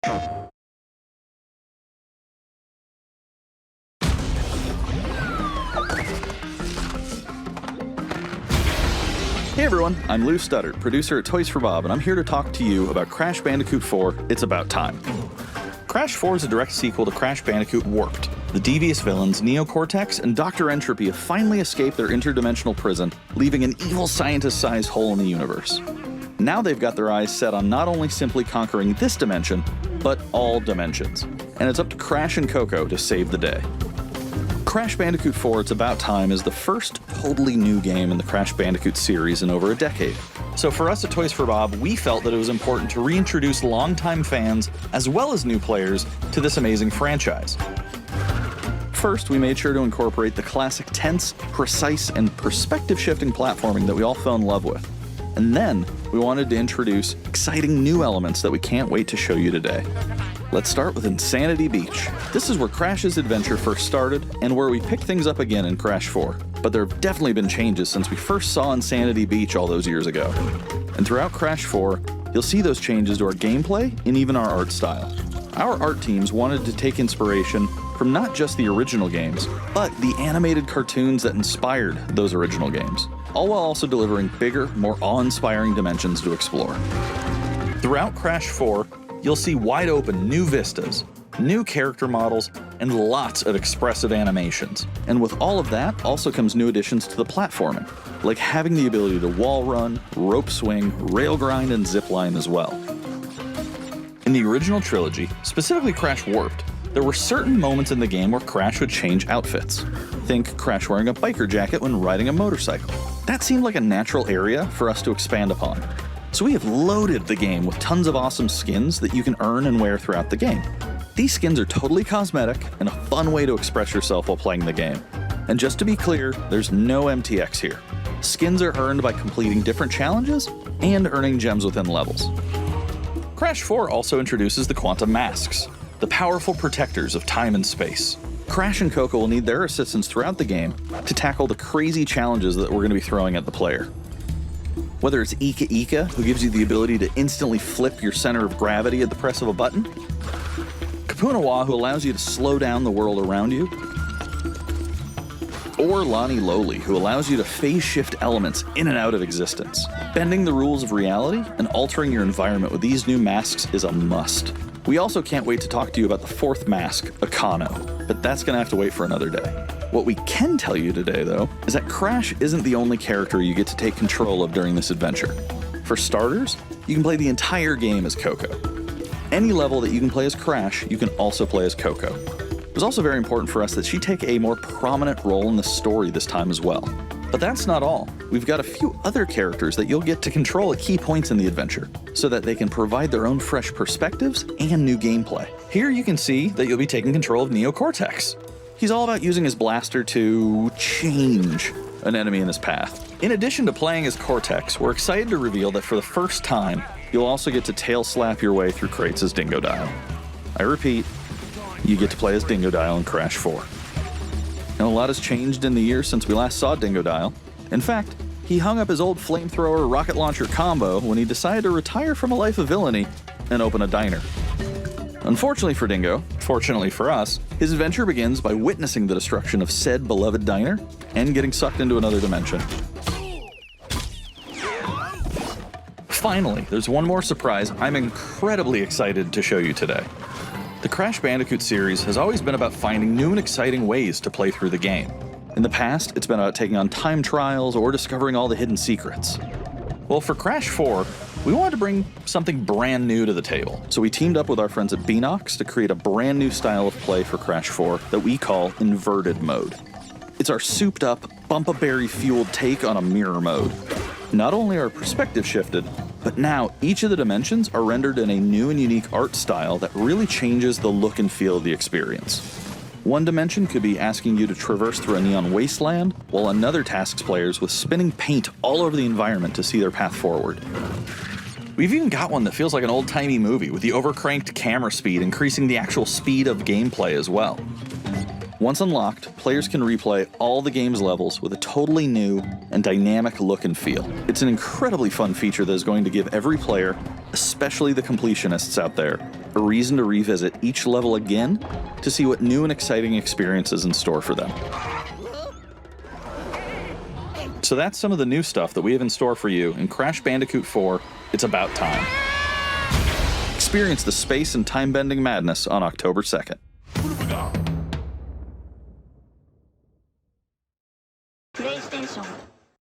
Hey everyone, I'm Lou Studdard, producer at Toys for Bob, and I'm here to talk to you about Crash Bandicoot 4, It's About Time. Crash 4 is a direct sequel to Crash Bandicoot Warped. The devious villains, Neo Cortex and Dr. Entropy, have finally escaped their interdimensional prison, leaving an evil scientist-sized hole in the universe. Now they've got their eyes set on not only simply conquering this dimension, but all dimensions. And it's up to Crash and Coco to save the day. Crash Bandicoot 4 It's About Time is the first totally new game in the Crash Bandicoot series in over a decade. So for us at Toys for Bob, we felt that it was important to reintroduce longtime fans, as well as new players, to this amazing franchise. First, we made sure to incorporate the classic tense, precise, and perspective-shifting platforming that we all fell in love with. And then, we wanted to introduce exciting new elements that we can't wait to show you today. Let's start with Insanity Beach. This is where Crash's adventure first started, and where we pick things up again in Crash 4. But there have definitely been changes since we first saw Insanity Beach all those years ago. And throughout Crash 4, you'll see those changes to our gameplay and even our art style. Our art teams wanted to take inspiration from not just the original games, but the animated cartoons that inspired those original games, all while also delivering bigger, more awe-inspiring dimensions to explore. Throughout Crash 4, you'll see wide-open new vistas, new character models, and lots of expressive animations. And with all of that also comes new additions to the platforming, like having the ability to wall run, rope swing, rail grind, and zipline as well. In the original trilogy, specifically Crash Warped, there were certain moments in the game where Crash would change outfits. Think Crash wearing a biker jacket when riding a motorcycle. That seemed like a natural area for us to expand upon. So we have loaded the game with tons of awesome skins that you can earn and wear throughout the game. These skins are totally cosmetic and a fun way to express yourself while playing the game. And just to be clear, there's no MTX here. Skins are earned by completing different challenges and earning gems within levels. Crash 4 also introduces the Quantum Masks, the powerful protectors of time and space. Crash and Coco will need their assistance throughout the game to tackle the crazy challenges that we're going to be throwing at the player. Whether it's Ika Ika, who gives you the ability to instantly flip your center of gravity at the press of a button, Kapunawa, who allows you to slow down the world around you, or Lani Loli, who allows you to phase shift elements in and out of existence. Bending the rules of reality and altering your environment with these new masks is a must. We also can't wait to talk to you about the fourth mask, Akano, but that's gonna have to wait for another day. What we can tell you today, though, is that Crash isn't the only character you get to take control of during this adventure. For starters, you can play the entire game as Coco. Any level that you can play as Crash, you can also play as Coco. It was also very important for us that she take a more prominent role in the story this time as well. But that's not all. We've got a few other characters that you'll get to control at key points in the adventure, so that they can provide their own fresh perspectives and new gameplay. Here you can see that you'll be taking control of Neo Cortex. He's all about using his blaster to change an enemy in his path. In addition to playing as Cortex, we're excited to reveal that for the first time, you'll also get to tail slap your way through crates as Dingodile. I repeat, you get to play as Dingodile in Crash 4. And a lot has changed in the years since we last saw Dingodile. In fact, he hung up his old flamethrower rocket launcher combo when he decided to retire from a life of villainy and open a diner. Unfortunately for Dingo, fortunately for us, his adventure begins by witnessing the destruction of said beloved diner and getting sucked into another dimension. Finally, there's one more surprise I'm incredibly excited to show you today. The Crash Bandicoot series has always been about finding new and exciting ways to play through the game. In the past, it's been about taking on time trials or discovering all the hidden secrets. Well, for Crash 4, we wanted to bring something brand new to the table, so we teamed up with our friends at Beanox to create a brand new style of play for Crash 4 that we call Inverted Mode. It's our souped-up, bumpa-berry-fueled take on a mirror mode. Not only are perspective shifted, but now each of the dimensions are rendered in a new and unique art style that really changes the look and feel of the experience. One dimension could be asking you to traverse through a neon wasteland, while another tasks players with spinning paint all over the environment to see their path forward. We've even got one that feels like an old-timey movie, with the overcranked camera speed increasing the actual speed of gameplay as well. Once unlocked, players can replay all the game's levels with a totally new and dynamic look and feel. It's an incredibly fun feature that is going to give every player, especially the completionists out there, a reason to revisit each level again to see what new and exciting experience is in store for them. So that's some of the new stuff that we have in store for you in Crash Bandicoot 4, It's About Time. Experience the space and time-bending madness on October 2nd.